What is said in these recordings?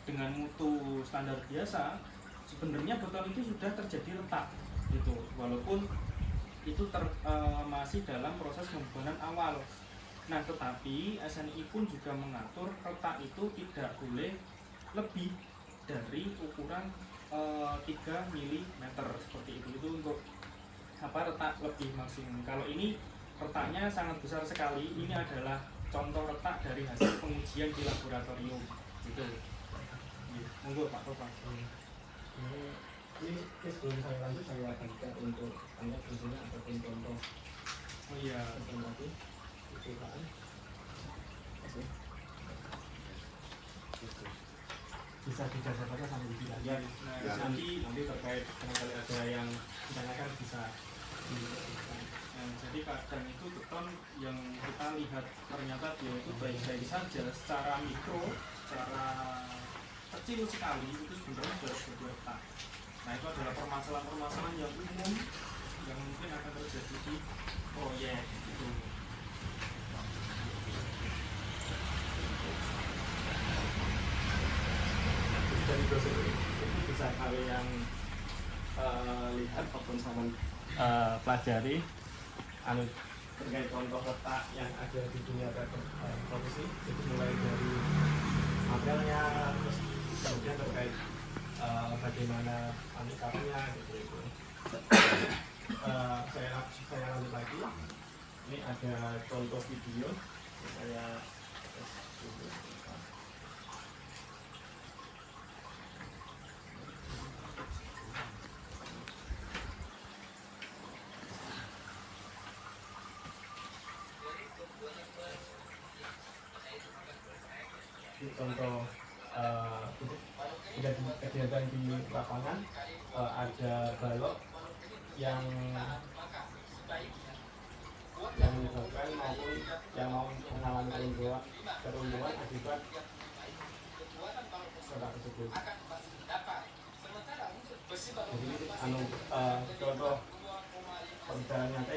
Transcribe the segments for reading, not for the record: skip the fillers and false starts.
dengan mutu standar biasa, sebenarnya beton itu sudah terjadi retak gitu, walaupun itu masih dalam proses pembebanan awal. Nah, tetapi SNI pun juga mengatur retak itu tidak boleh lebih dari ukuran 3 mm seperti itu. Itu untuk retak lebih maksimum. Kalau ini retaknya sangat besar sekali. Ini adalah contoh retak dari hasil pengujian di laboratorium. Gitu. Monggo Pak Topa. Ini sebelum saya lanjut, saya baca untuk tanya fungsinya ataupun contoh. Oh iya. Lagi. Bisa dijajah saja sampai di sini ya. Nanti terkait barangkali ada yang ditanyakan bisa. Jadi kadang itu beton yang kita lihat ternyata dia itu baik-baik saja secara mikro, secara kecil sekali itu sebenarnya sudah seperti retak. Nah, itu adalah permasalahan-permasalahan yang umum yang mungkin akan terjadi di proyek gitu. Dari proses itu bisa kalian lihat ataupun sama pelajari terkait contoh retak yang ada di dunia profesi. Jadi mulai dari materialnya, terus kemudian terkait bagaimana anikapannya gitu. Saya lanjut lagi. Ini ada contoh video. Saya contoh kejadian di lapangan, ada balok yang menyebabkan maupun yang mau mengalami keruntuhan akibat produk tersebut. Jadi contoh perjalanan nyata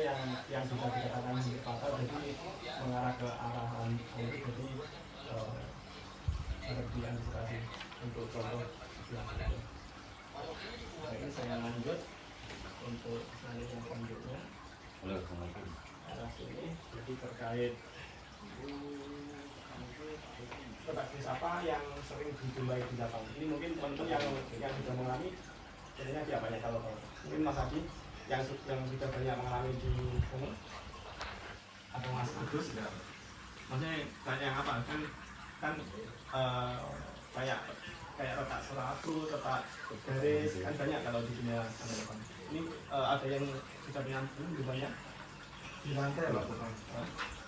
yang bisa dikatakan fatal, jadi mengarah ke arah itu, jadi harus diantisipasi untuk contoh yang itu. Ini saya lanjut untuk slide yang selanjutnya. Arah sini, jadi terkait produk jenis apa yang sering dijumpai di lapangan. Ini mungkin teman-teman yang sudah mengalami, jadinya siapa ya kalau mungkin Mas Adi yang sudah banyak mengalami di sini, atau Mas Agus ya. Maksudnya banyak yang apa kan kayak retak seratu, retak garis kan banyak kalau di dunia depan. Ini ada yang sudah punya banyak di lantai loh,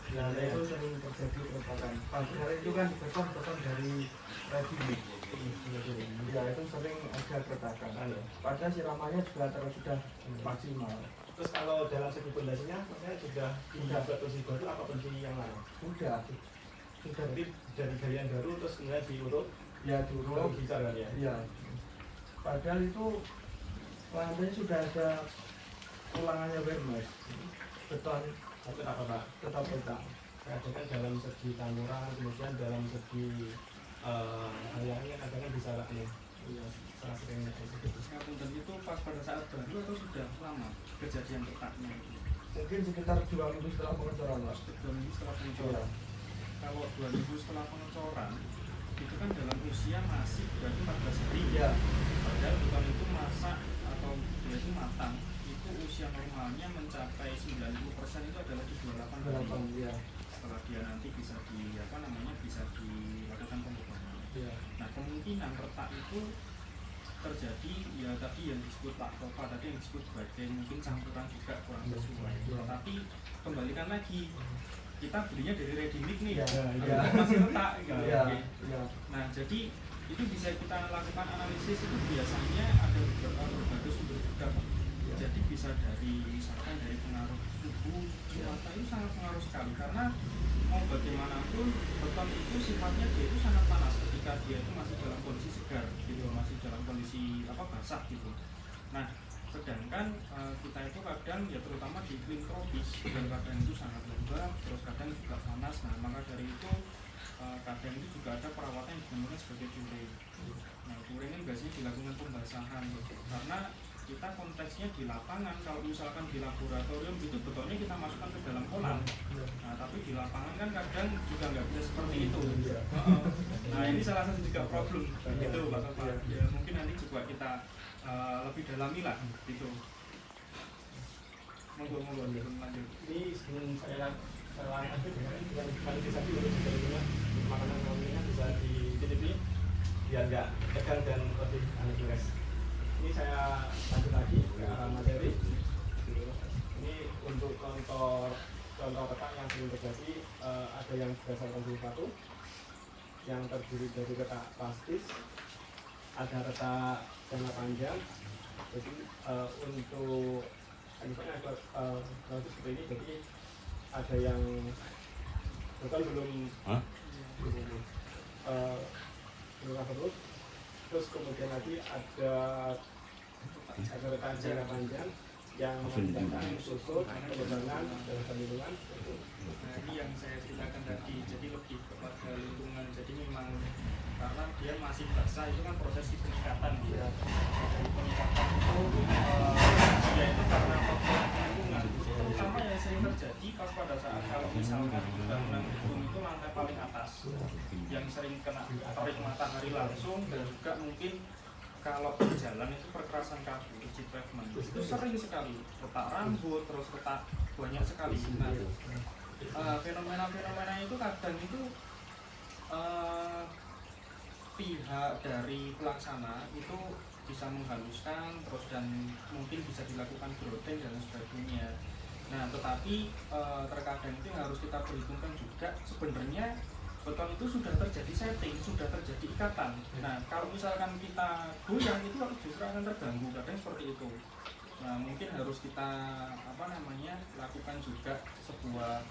di lantai itu sering terjadi keretakan. Padahal itu kan beton dari ready, ya itu sering ada keretakan. Padahal siramannya juga sudah maksimal. Terus kalau dalam segi pondasinya, maksudnya sudah batu batu apa benci yang lain? Sudah dari galian baru terus kemudian diurut, ya diurut bisa kan ya? Iya. Padahal itu lantainya sudah ada ulangannya Werner, beton tetap apa? Tetap beton. Kadang dalam segi tanduran, kemudian dalam segi hayangnya kadang bisa lah nih. Iya, sangat sering seperti itu. Dan itu pas pada saat baru atau sudah lama kejadian retaknya? Mungkin sekitar 2 minggu setelah pengecoran, Mas. 2 minggu setelah pengecoran. Kalau 2 minggu setelah pengecoran itu kan dalam usia masih berarti 14 hari ya. Padahal beton itu masak atau itu matang itu usia normalnya mencapai 90% itu adalah di 28 hari ya. Setelah dia nanti bisa bisa dilakukan pembebanan ya. Nah, kemungkinan retak itu terjadi ya tadi yang disebut Pak Topa tadi yang disebut sebagai mungkin campuran juga kurang sesuai ya. Tapi kembalikan lagi, kita belinya dari ready mix nih ya. Masih retak gitu ya. Nah, jadi itu bisa kita lakukan analisis, itu biasanya ada berbagai sumber juga. Jadi bisa dari misalkan dari pengaruh suhu cuaca, itu sangat pengaruh sekali karena mau bagaimanapun beton itu sifatnya dia itu sangat panas ketika dia itu masih dalam kondisi segar gitu, masih dalam kondisi basah gitu. Nah, sedangkan kita itu kadang ya terutama di iklim tropis dan kadang itu sangat lembab, terus kadang juga panas. Nah, maka dari itu kadang kadang itu juga ada perawatan yang dinamakan sebagai curing. Nah, curing ini biasanya dilakukan pembasahan karena kita konteksnya di lapangan. Kalau misalkan di laboratorium itu betulnya kita masukkan ke dalam kolam. Nah, tapi di lapangan kan kadang juga nggak bisa seperti itu. Nah, ini salah satu juga problem gitu Pak Sofa. Ya, mungkin nanti juga kita lebih dalami lah gitu. Monggo lanjut. Ini sebelum saya lanjut dengan kualifikasi untuk sebetulnya makanan malamnya bisa dititipi biar nggak tegang dan lebih aneh. Ini saya lanjut lagi ke arah materi. Ini untuk contoh retak yang sering terjadi, ada yang berdasarkan dari batu, yang terdiri dari retak plastis, ada retak jangka panjang. Jadi untuk misalnya ada seperti ini, jadi ada yang belum terus, terus kemudian lagi ada retak jangka panjang yang mengakibatkan susut, penyebaran dan perlindungan. Nah, ini yang saya ceritakan tadi, jadi lebih kepada lingkungan. Jadi memang karena dia masih basah, itu kan proses peningkatan dia. Dari peningkatan itu dia itu karena faktor lingkungan, terutama yang sering terjadi pas pada saat kalau misalkan bangunan gedung itu lantai paling atas yang sering kena terik matahari langsung, dan juga mungkin kalau di jalan itu perkerasan kabut, rigid pavement itu sering sekali retak rambut, terus retak banyak sekali. Nah, fenomena-fenomena itu kadang itu pihak dari pelaksana itu bisa menghaluskan terus, dan mungkin bisa dilakukan grouting dan sebagainya. Nah, tetapi terkadang itu harus kita perhitungkan juga, sebenarnya beton itu sudah terjadi setting, sudah terjadi ikatan. Nah, kalau misalkan kita goyang itu justru akan terganggu, kadang seperti itu. Nah, mungkin harus kita lakukan juga sebuah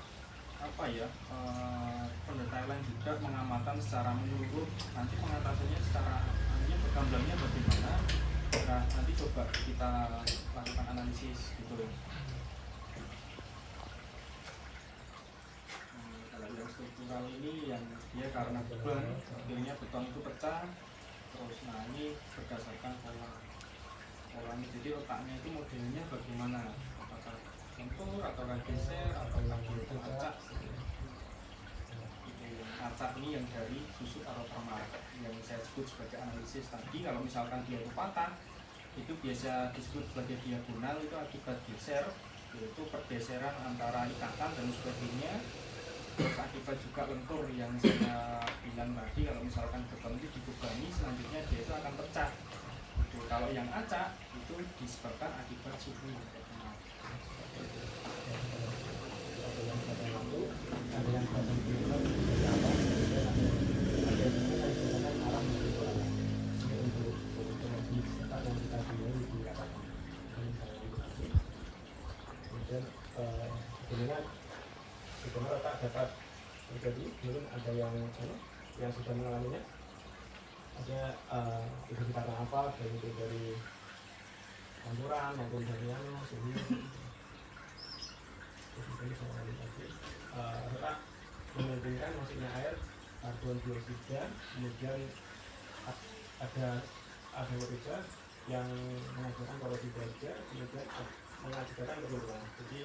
pendetailan juga, pengamatan secara menyeluruh, nanti pengatasannya secara bergamblangnya bagaimana. Nah, nanti coba kita lakukan analisis gitu. Kalau yang struktural ini yang dia karena beban akhirnya beton itu pecah terus. Nah, ini berdasarkan pola ini, jadi letaknya itu modelnya bagaimana, apakah lentur atau geser atau itu acak. Acak ini yang dari susut atau termal yang saya sebut sebagai analisis tadi. Kalau misalkan dia itu patah, itu biasa disebut sebagai diagonal, itu akibat geser, yaitu pergeseran antara ikatan dan sebagainya. Terus akibat juga lentur yang saya bilang tadi, kalau misalkan beton itu dibebani, selanjutnya dia itu akan pecah. Kalau yang acak itu disebabkan akibat suhu. Sebenarnya tak dapat terjadi, belum ada yang sudah mengalaminya. Ada itu karena apa? Dari campuran maupun dari suhu. Jadi retak memungkinkan masuknya air, karbon dioksida, kemudian ada O3 yang mengakibatkan polusi baja, kemudian mengakibatkan kebuluran. Jadi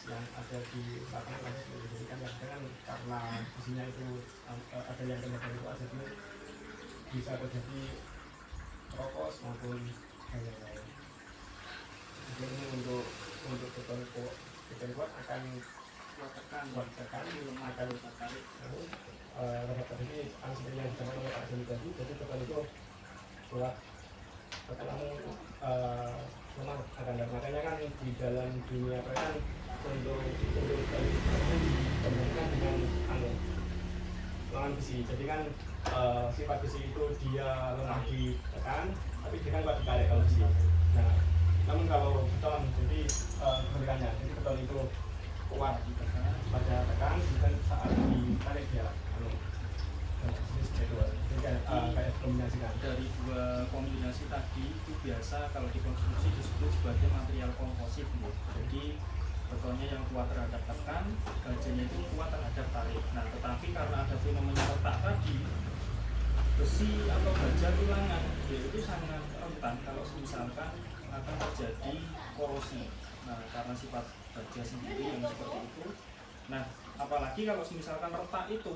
yang ada di lapangan langsung dijadikan kan karena isinya itu ada yang kena dari luar, jadi bisa terjadi rokos maupun yang lain. Jadi ini untuk beton kuat akan kuat tekan akan tertarik. Retak ini seperti yang disampaikan oleh Pak Joni tadi, jadi beton itu kuat tekan memang akan ada. Makanya kan di dalam dunia kan untuk dibandingkan dengan lawan besi. Jadi kan sifat besi itu dia lemah ditekan, tapi dia kan kuat ditarik kalau besi. Nah, namun kalau beton jadi kebalikannya. Jadi beton itu kuat pada tekan, dan saat ditarik dia kayak kombinasikan. Dari dua kombinasi tadi itu biasa kalau di konstruksi disebut sebagai material komposit. Jadi betonnya yang kuat terhadap tekan, bajanya itu kuat terhadap tarik. Nah, tetapi karena ada fenomena retak tadi, korosi atau baja tulangan yaitu sangat rentan kalau misalkan akan terjadi korosi. Nah, karena sifat baja sendiri yang seperti itu. Nah, apalagi kalau misalkan retak itu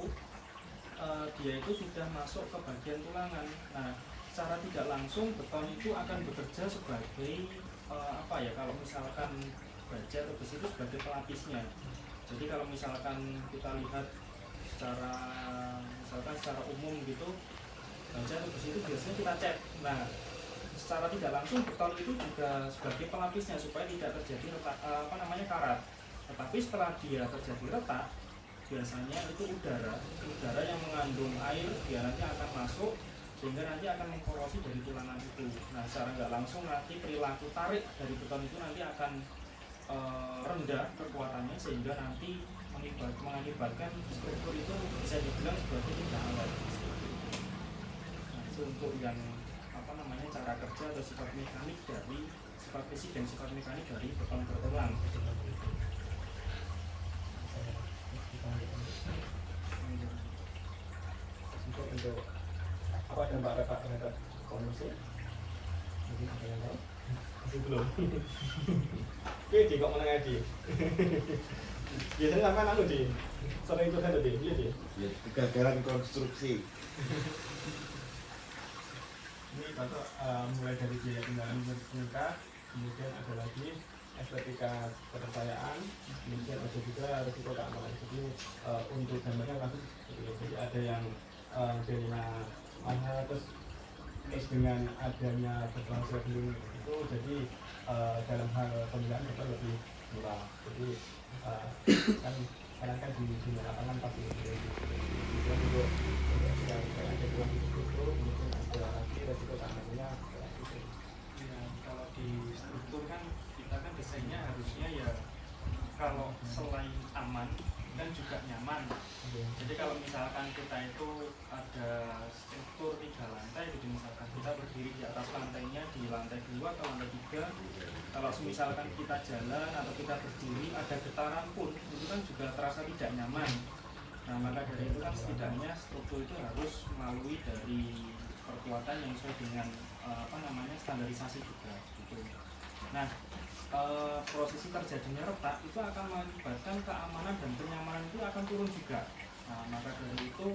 dia itu sudah masuk ke bagian tulangan. Nah, secara tidak langsung beton itu akan bekerja sebagai kalau misalkan baja atau besi itu sebagai pelapisnya. Jadi kalau misalkan kita lihat secara umum gitu, baja atau besi itu biasanya kita cat. Nah, secara tidak langsung beton itu juga sebagai pelapisnya supaya tidak terjadi retak, karat. Tetapi setelah dia terjadi retak, biasanya itu udara yang mengandung air dia nanti akan masuk sehingga nanti akan mengkorosi dari tulangan itu. Nah, secara nggak langsung nanti perilaku tarik dari beton itu nanti akan rendah kekuatannya sehingga nanti mengakibatkan struktur itu bisa dibilang sebagai tidak awet. Nah, itu untuk yang cara kerja atau sifat mekanik dari sifat fisik dan sifat mekanik dari beton bertulang. Untuk apa dampak terhadap kondisi? Mungkin ada yang tahu? Masih belum. Oke, kok menengah di. Biasanya sama di. Sering itu kan di. Iya di. Ya, kegagalan konstruksi. Ini contoh mulai dari biaya kendaraan nikah, kemudian ada lagi estetika kepercayaan, kemudian ada juga risiko keamanan. Jadi untuk gambarnya kasus jadi ada yang biayanya mahal, terus dengan adanya bertransfer itu jadi dalam hal pemilihan itu lebih murah. Jadi kan kadang kan di lapangan pasti kemudian untuk yang ada ruang itu mungkin ada lagi resiko keamanannya. Ya, kalau di struktur kan kita kan desainnya harusnya ya kalau selain aman dan juga nyaman. Jadi kalau misalkan kita itu ada struktur 3 lantai, jadi misalkan kita berdiri di atas lantainya di lantai 2 atau lantai 3, kalau misalkan kita jalan atau kita berdiri ada getaran pun itu kan juga terasa tidak nyaman. Nah, maka dari itu kan setidaknya struktur itu harus melalui dari perkuatan yang sesuai dengan standarisasi juga gitu. Nah, prosesi terjadinya retak itu akan mengakibatkan keamanan dan kenyamanan itu akan turun juga. Nah, maka dari itu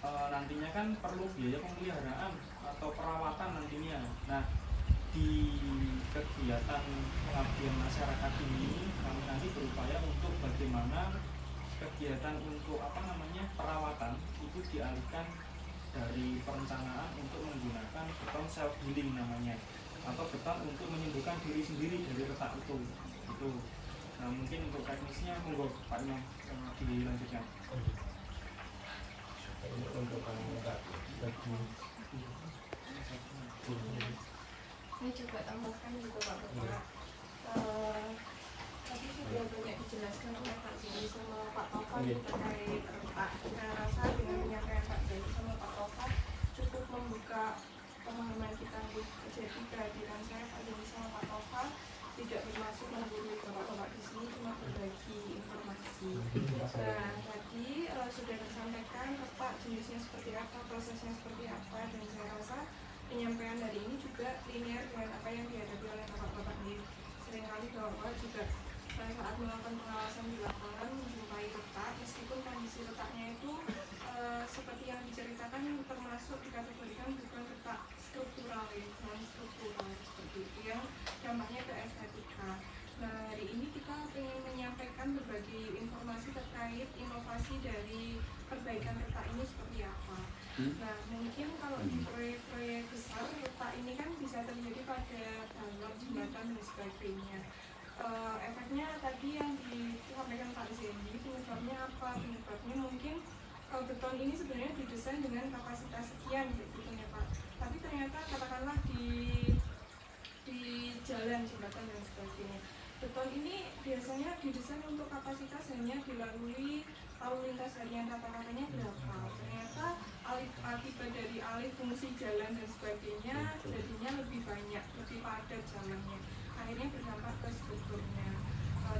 nantinya kan perlu biaya pemeliharaan atau perawatan nantinya. Nah, di kegiatan pengabdian masyarakat ini kami nanti berupaya untuk bagaimana kegiatan untuk perawatan itu dialihkan dari perencanaan untuk menggunakan beton self healing namanya, atau beton untuk menyembuhkan diri sendiri dari retak itu. Nah, mungkin untuk teknisnya monggo Pak Imam dilanjutkan. Ini untuk retak bagi Ini coba tambahkan gitu Pak Bapak. Tadi sudah banyak dijelaskan oleh Pak Zili sama Pak Taufan terkait retak. Saya rasa dengan penyampaian Pak Zili sama Pak Taufan cukup membuka pemahaman kita untuk jadi kehadiran saya Pak Zili sama Pak Taufan tidak bermaksud menggurui Bapak-bapak di sini, cuma berbagi informasi. Nah, tadi sudah disampaikan retak jenisnya seperti apa, prosesnya seperti apa, dan saya rasa penyampaian dari ini juga linear dengan apa yang dihadapi oleh bapak-bapak di seringkali bapak juga saat melakukan pengawasan di lapangan menjumpai retak, meskipun kondisi retaknya itu seperti yang diceritakan termasuk dikategorikan bukan retak struktural, non struktural seperti itu yang dampaknya ke estetika. Nah, hari ini kita ingin menyampaikan berbagai informasi terkait inovasi dari perbaikan retak ini seperti apa. Nah, mungkin kalau di proyek-proyek besar retak ini kan bisa terjadi pada balon, jembatan dan sebagainya. Efeknya tadi yang disampaikan Pak Zendi, penyebabnya apa? Penyebabnya mungkin beton ini sebenarnya didesain dengan kapasitas sekian gitu ya Pak. Tapi ternyata katakanlah di jalan, jembatan dan sebagainya, beton ini biasanya didesain untuk kapasitas hanya dilalui lalu lintas harian rata-ratanya berapa. Ternyata akibat dari alih fungsi jalan dan sebagainya jadinya lebih banyak, lebih padat jalannya, akhirnya berdampak ke strukturnya,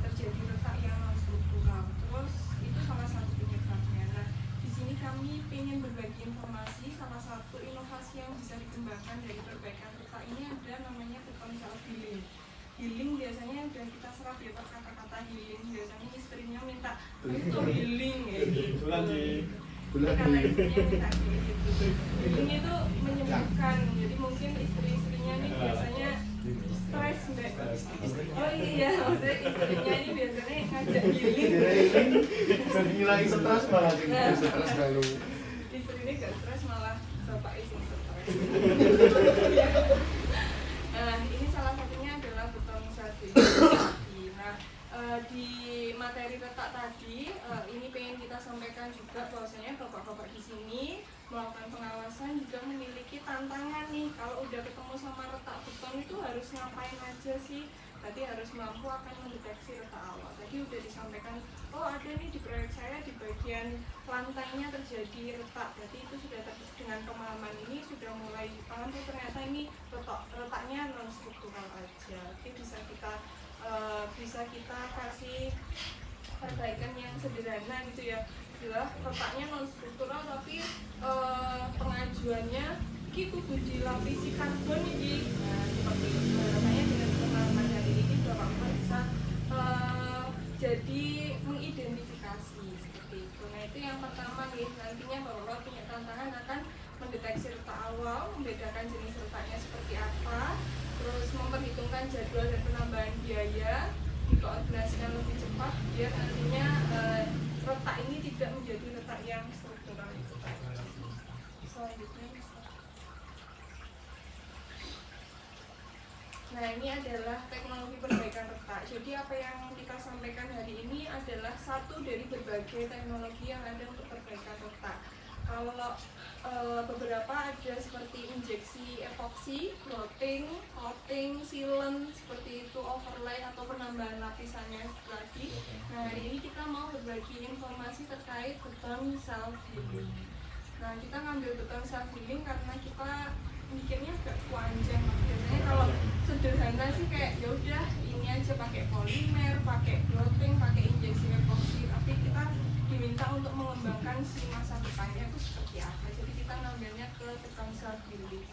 terjadi retak yang non struktural. Terus itu salah satu penyebabnya. Nah, di sini kami ingin berbagi informasi. Salah satu inovasi yang bisa dikembangkan dari perbaikan retak ini ada namanya beton self healing. Healing biasanya udah kita serap ya Pak, kata-kata healing. Biasanya istrinya minta itu healing ya gitu. Karena istrinya minta gitu. Healing itu menyembuhkan. Jadi mungkin istri-istrinya ini biasanya stres mbak. Oh iya, maksudnya istrinya ini biasanya ngajak healing. Ngilangi stres malah Stres lalu. Istrinya gak stres malah bapak istri stres. Nah, ini salah satunya adalah beton satu. Nah, di materi retak tadi, ini pengen kita sampaikan juga bahwasanya bapak-bapak di sini melakukan pengawasan juga memiliki tantangan nih. Kalau udah ketemu sama retak beton itu harus ngapain aja sih? Tadi harus mampu akan mendeteksi retak awal. Tadi udah disampaikan, oh ada nih di proyek saya di bagian lantainya terjadi retak. Berarti itu sudah dengan pemahaman ini sudah mulai paham tuh ternyata ini retaknya non struktural aja. Oke, bisa kita kasih perbaikan yang sederhana gitu ya. Jelas retaknya non struktural tapi pengajuannya gitu dilapisi karbon ini. Nah, seperti itu. Harapannya dengan pengalaman hari ini Bapak bisa jadi mengidentifikasi seperti itu. Nah, itu yang pertama nih. Nantinya Bapak punya tantangan akan mendeteksi retak awal, membedakan jenis retaknya seperti apa, terus memperhitungkan jadwal dan penambahan biaya, dikoordinasikan lebih cepat biar nantinya retak ini tidak menjadi retak yang struktural itu. Selanjutnya, nah ini adalah teknologi perbaikan retak. Jadi apa yang kita sampaikan hari ini adalah satu dari berbagai teknologi yang ada untuk perbaikan retak. Kalau beberapa ada seperti injeksi epoksi, coating, sealant, seperti itu, overlay atau penambahan lapisannya lagi. Nah, hari ini kita mau berbagi informasi terkait beton self healing. Nah, kita ngambil beton self healing karena kita mikirnya agak panjang. Biasanya kalau sederhana sih kayak ya udah ini aja pakai polimer, pakai coating, pakai injeksi epoksi. Tapi kita diminta untuk mengembangkan si masa depannya itu seperti apa. Jadi kita ngambilnya ke beton self healing.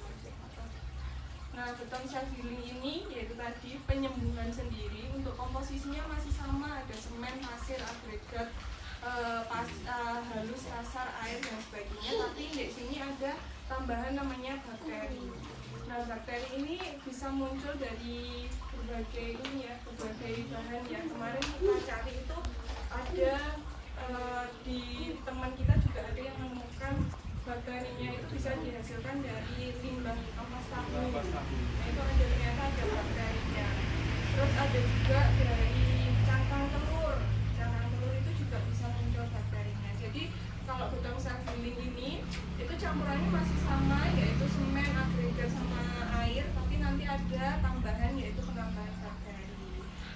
Nah, beton self healing ini yaitu tadi penyembuhan sendiri. Untuk komposisinya masih sama, ada semen, pasir, agregat, halus, kasar, air dan sebagainya. Tapi di sini ada tambahan namanya bakteri. Nah, bakteri ini bisa muncul dari berbagai bahan ya. Kemarin kita cari itu ada di teman kita juga ada yang menemukan bakterinya itu bisa dihasilkan dari limbah ampas tahu. Nah, itu ada ternyata ada bakterinya. Terus ada juga dari cangkang telur. Cangkang telur itu juga bisa muncul bakterinya. Jadi kalau beton self healing ini itu campurannya masih sama, yaitu semen, agregat sama air, tapi nanti ada tambahan yaitu penambahan bakteri.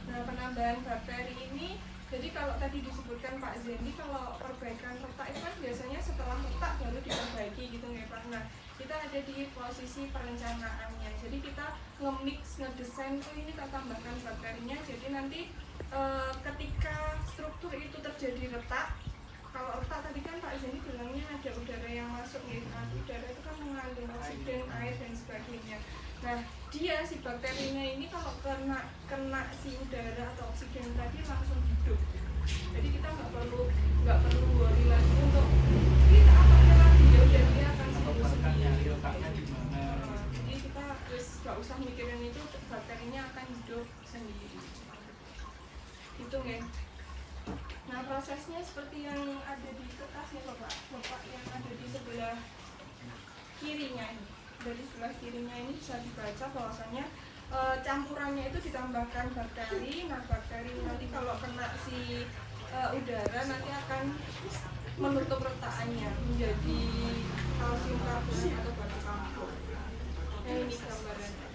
Nah, penambahan bakteri ini, jadi kalau tadi disebutkan Pak Zendi, kalau perbaikan retak itu kan biasanya setelah retak baru diperbaiki gitu ya Pak. Nah, kita ada di posisi perencanaannya. Jadi kita nge-mix, ngedesain tuh ini kita tambahkan bakterinya. Jadi nanti ketika struktur itu terjadi retak, kalau retak tadi kan Pak Zendi bilangnya ada udara yang masuk nih. Nah, udara itu kan mengandung oksigen, air dan sebagainya. Nah, dia si bakterinya ini kalau kena si udara atau oksigen tadi langsung hidup. Jadi kita nggak perlu worry lagi untuk kita apa lagi, ya udah dia akan sembuh sendiri. Jadi kita nggak usah mikirin itu, bakterinya akan hidup sendiri. Gitu nggak? Nah, prosesnya seperti yang ada di kertas ya Bapak yang ada di sebelah kirinya ini. Dari sebelah kirinya ini bisa dibaca bahwasanya campurannya itu ditambahkan bakteri. Nah, bakteri nanti kalau kena si udara nanti akan menutup retakannya menjadi kalsium karbonat atau batu campur. Nah, ini gambarannya.